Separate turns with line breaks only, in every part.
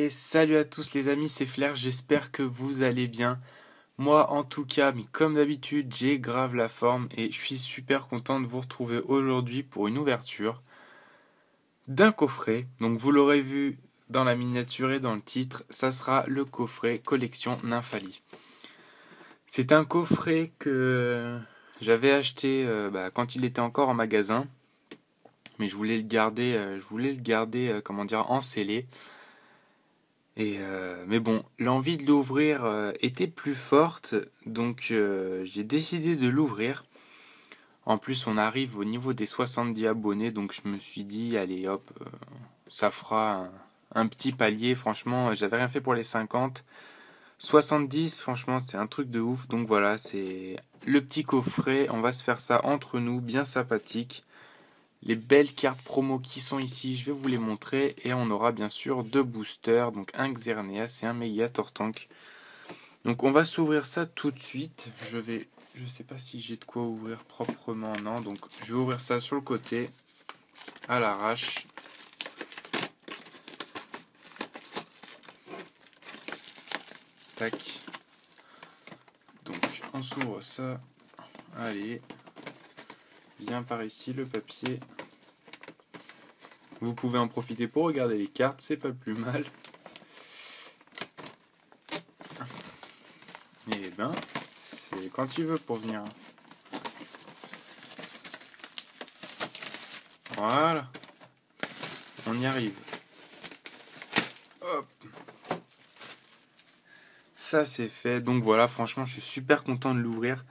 Et salut à tous les amis, c'est Flair, j'espère que vous allez bien. Moi en tout cas, mais comme d'habitude, j'ai grave la forme et je suis super content de vous retrouver aujourd'hui pour une ouverture d'un coffret. Donc vous l'aurez vu dans la miniature et dans le titre, ça sera le coffret collection Nymphalie. C'est un coffret que j'avais acheté quand il était encore en magasin, mais je voulais le garder, comment dire, en scellé. Mais bon, l'envie de l'ouvrir était plus forte, donc j'ai décidé de l'ouvrir. En plus, on arrive au niveau des 70 abonnés, donc je me suis dit, allez hop, ça fera un petit palier. Franchement, j'avais rien fait pour les 50. 70, franchement, c'est un truc de ouf. Donc voilà, c'est le petit coffret. On va se faire ça entre nous, bien sympathique. Les belles cartes promo qui sont ici, je vais vous les montrer. Et on aura bien sûr deux boosters, donc un Xerneas et un Megatortank. Donc on va s'ouvrir ça tout de suite. Je sais pas si j'ai de quoi ouvrir proprement, non. Donc je vais ouvrir ça sur le côté, à l'arrache. Tac. Donc on s'ouvre ça. Allez. Viens par ici le papier. Vous pouvez en profiter pour regarder les cartes, c'est pas plus mal. Et ben, c'est quand tu veux pour venir. Voilà. On y arrive. Hop. Ça c'est fait. Donc voilà, franchement, je suis super content de l'ouvrir.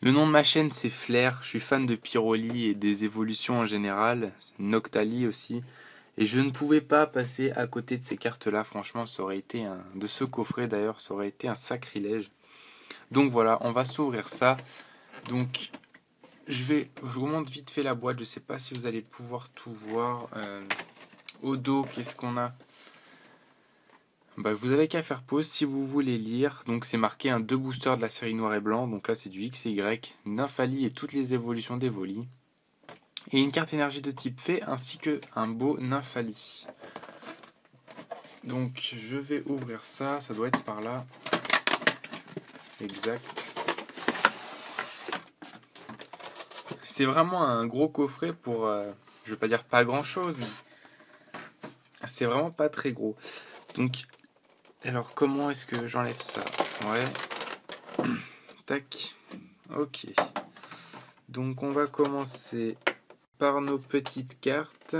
Le nom de ma chaîne c'est Flair. Je suis fan de Pyroli et des évolutions en général. Noctali aussi. Et je ne pouvais pas passer à côté de ces cartes-là. Franchement, ça aurait été de ce coffret d'ailleurs, ça aurait été un sacrilège. Donc voilà, on va s'ouvrir ça. Donc je vous montre vite fait la boîte. Je ne sais pas si vous allez pouvoir tout voir. Au dos, qu'est-ce qu'on a? Vous avez qu'à faire pause si vous voulez lire. Donc c'est marqué un 2 boosters de la série noir et blanc. Donc là c'est du XY, Nymphalie et toutes les évolutions d'Evoli. Et une carte énergie de type fée ainsi que un beau Nymphalie. Donc je vais ouvrir ça, ça doit être par là. Exact. C'est vraiment un gros coffret pour, je vais pas dire pas grand chose, mais c'est vraiment pas très gros. Donc, alors comment est-ce que j'enlève ça? Ouais. Tac. Ok. Donc on va commencer par nos petites cartes.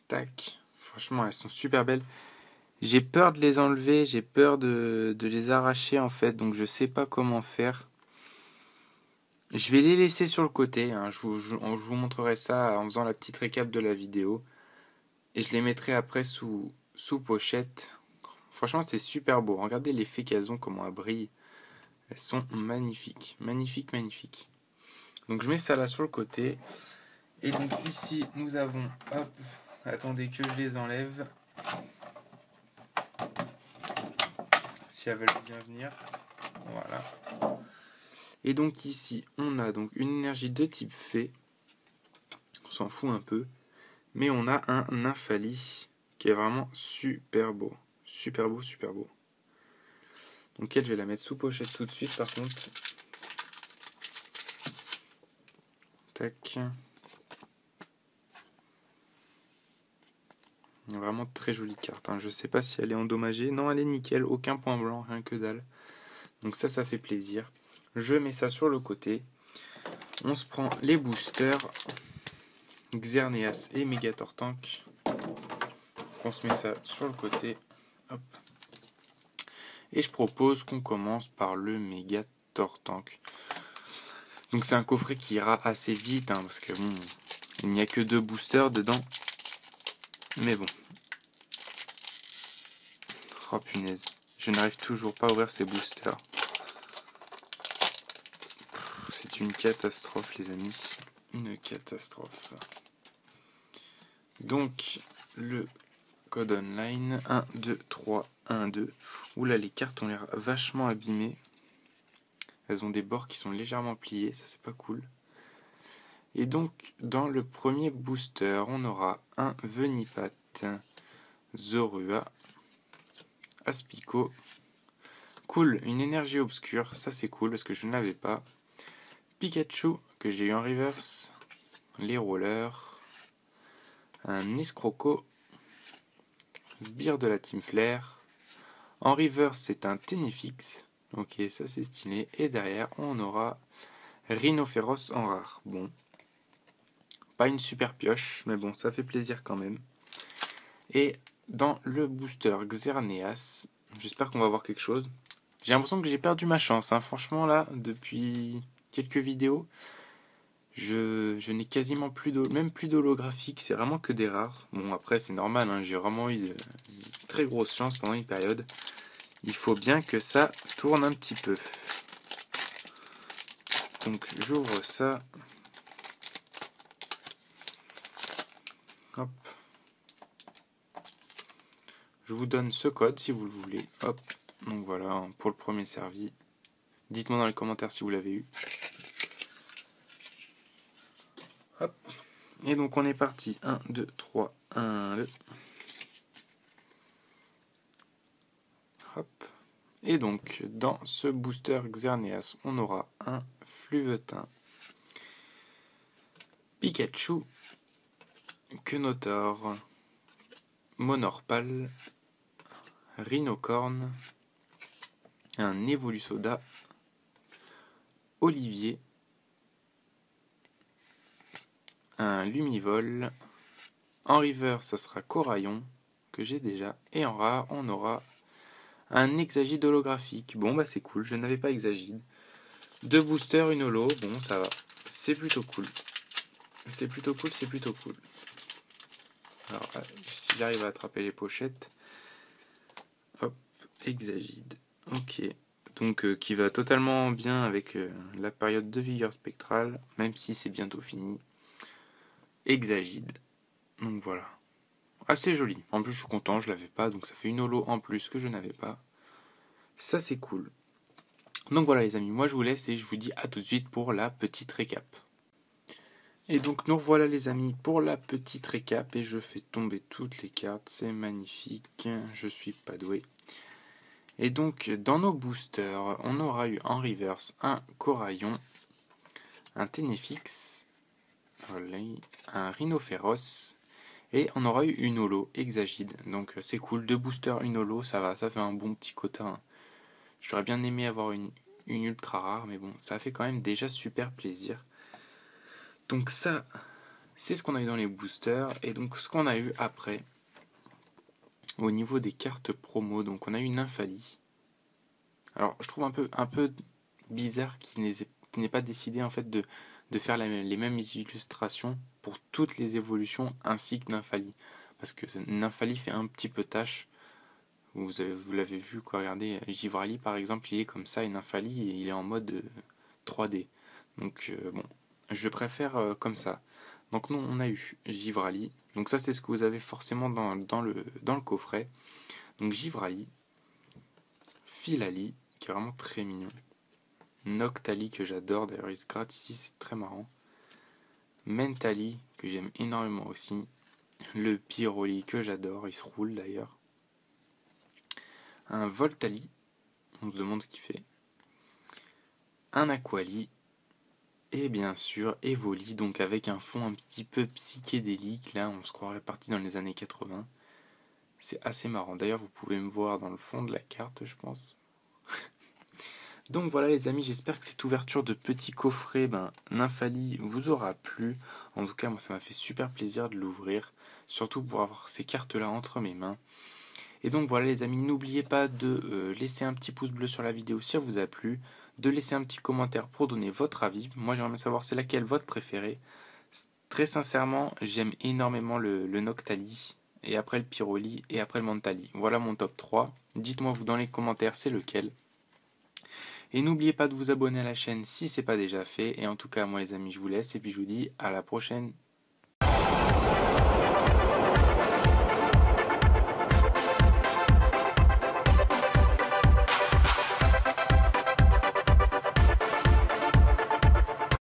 Tac. Franchement, elles sont super belles. J'ai peur de les enlever, j'ai peur de les arracher en fait, donc je sais pas comment faire. Je vais les laisser sur le côté, hein. Je vous montrerai ça en faisant la petite récap de la vidéo. Et je les mettrai après sous pochette. Franchement, c'est super beau. Regardez l'effet qu'elles ont, comment elles brillent. Elles sont magnifiques. Magnifiques, magnifiques. Donc je mets ça là sur le côté. Et donc ici, nous avons... Hop, attendez que je les enlève. Si elles veulent bien venir. Voilà. Et donc ici, on a donc une énergie de type fée. On s'en fout un peu. Mais on a un Nymphalie qui est vraiment super beau. Super beau, super beau. Donc elle, je vais la mettre sous pochette tout de suite par contre. Tac. Vraiment très jolie carte. Je sais pas si elle est endommagée. Non, elle est nickel. Aucun point blanc, rien que dalle. Donc ça fait plaisir. Je mets ça sur le côté. On se prend les boosters. Xerneas et Megatortank. On se met ça sur le côté. Hop. Et je propose qu'on commence par le Megatortank. Donc c'est un coffret qui ira assez vite, parce que bon, il n'y a que 2 boosters dedans. Mais bon. Oh punaise. Je n'arrive toujours pas à ouvrir ces boosters. C'est une catastrophe les amis. Une catastrophe. Donc le code online 1, 2, 3, 1, 2. Oula, les cartes ont l'air vachement abîmées. Elles ont des bords qui sont légèrement pliés, ça c'est pas cool. Et donc, dans le premier booster, on aura un Venipat, Zorua, Aspico. Cool, une énergie obscure, ça c'est cool parce que je ne l'avais pas. Pikachu, que j'ai eu en reverse. Les rollers. Un Escroco. Sbire de la Team Flare. En reverse, c'est un Tenefix. Ok, ça c'est stylé. Et derrière, on aura Rhinophéros en rare. Bon. Pas une super pioche, mais bon, ça fait plaisir quand même. Et dans le booster Xerneas, j'espère qu'on va voir quelque chose. J'ai l'impression que j'ai perdu ma chance, hein. Franchement là, depuis quelques vidéos, je n'ai quasiment plus même plus d'holographique, c'est vraiment que des rares. Bon après c'est normal, hein, j'ai vraiment eu de très grosse chance pendant une période. Il faut bien que ça tourne un petit peu. Donc j'ouvre ça. Hop. Je vous donne ce code si vous le voulez. Hop. Donc voilà, pour le premier servi. Dites-moi dans les commentaires si vous l'avez eu. Hop. Et donc on est parti. 1, 2, 3, 1, 2. Hop. Et donc dans ce booster Xerneas, on aura un Fluvetin, Pikachu, Quenotor, Monorpal, Rhinocorn, un Evolusoda, Olivier, un Lumivol. En river, ça sera Coraillon, que j'ai déjà. Et en rare, on aura un Exagide holographique. Bon, bah c'est cool, je n'avais pas Exagide. 2 boosters, une holo, bon, ça va. C'est plutôt cool. C'est plutôt cool, c'est plutôt cool. Alors, si j'arrive à attraper les pochettes. Hop, Exagide. Ok. Donc, qui va totalement bien avec la période de vigueur spectrale, même si c'est bientôt fini. Exagide. Donc voilà. Assez joli. En plus, je suis content, je l'avais pas, donc ça fait une holo en plus que je n'avais pas. Ça, c'est cool. Donc voilà les amis, moi je vous laisse et je vous dis à tout de suite pour la petite récap. Et donc nous revoilà les amis pour la petite récap et je fais tomber toutes les cartes, c'est magnifique, je suis pas doué. Et donc dans nos boosters, on aura eu en reverse un Coraillon, un Tenefix, un Rhinophéros et on aura eu une holo Exagide. Donc c'est cool, 2 boosters, une holo, ça va, ça fait un bon petit quota. J'aurais bien aimé avoir une ultra rare, mais bon, ça fait quand même déjà super plaisir. Donc ça, c'est ce qu'on a eu dans les boosters. Et donc ce qu'on a eu après, au niveau des cartes promo, donc on a eu Nymphalie. Alors je trouve un peu bizarre qu'il n'ait pas décidé en fait de faire les mêmes illustrations pour toutes les évolutions ainsi que Nymphalie. Parce que Nymphalie fait un petit peu tâche. Vous l'avez vu, quoi. Regardez, Givrali par exemple, il est comme ça, et Nymphalie, il est en mode 3D. Donc bon, je préfère comme ça. Donc nous, on a eu Givrali. Donc ça, c'est ce que vous avez forcément dans le coffret. Donc Givrali, Filali, qui est vraiment très mignon. Noctali, que j'adore, d'ailleurs il se gratte ici, c'est très marrant. Mentali, que j'aime énormément aussi. Le Pyroli, que j'adore, il se roule d'ailleurs. Un Voltali, on se demande ce qu'il fait. Un Aquali, et bien sûr Evoli, donc avec un fond un petit peu psychédélique, là on se croirait parti dans les années 80. C'est assez marrant, d'ailleurs vous pouvez me voir dans le fond de la carte je pense. Donc voilà les amis, j'espère que cette ouverture de petit coffret Nymphalie vous aura plu. En tout cas moi ça m'a fait super plaisir de l'ouvrir, surtout pour avoir ces cartes là entre mes mains. Et donc voilà les amis, n'oubliez pas de laisser un petit pouce bleu sur la vidéo si elle vous a plu, de laisser un petit commentaire pour donner votre avis. Moi j'aimerais savoir c'est laquelle votre préférée. Très sincèrement, j'aime énormément le Noctali, et après le Pyroli, et après le Mentali. Voilà mon top 3. Dites-moi vous dans les commentaires c'est lequel. Et n'oubliez pas de vous abonner à la chaîne si c'est pas déjà fait. Et en tout cas moi les amis je vous laisse et puis je vous dis à la prochaine.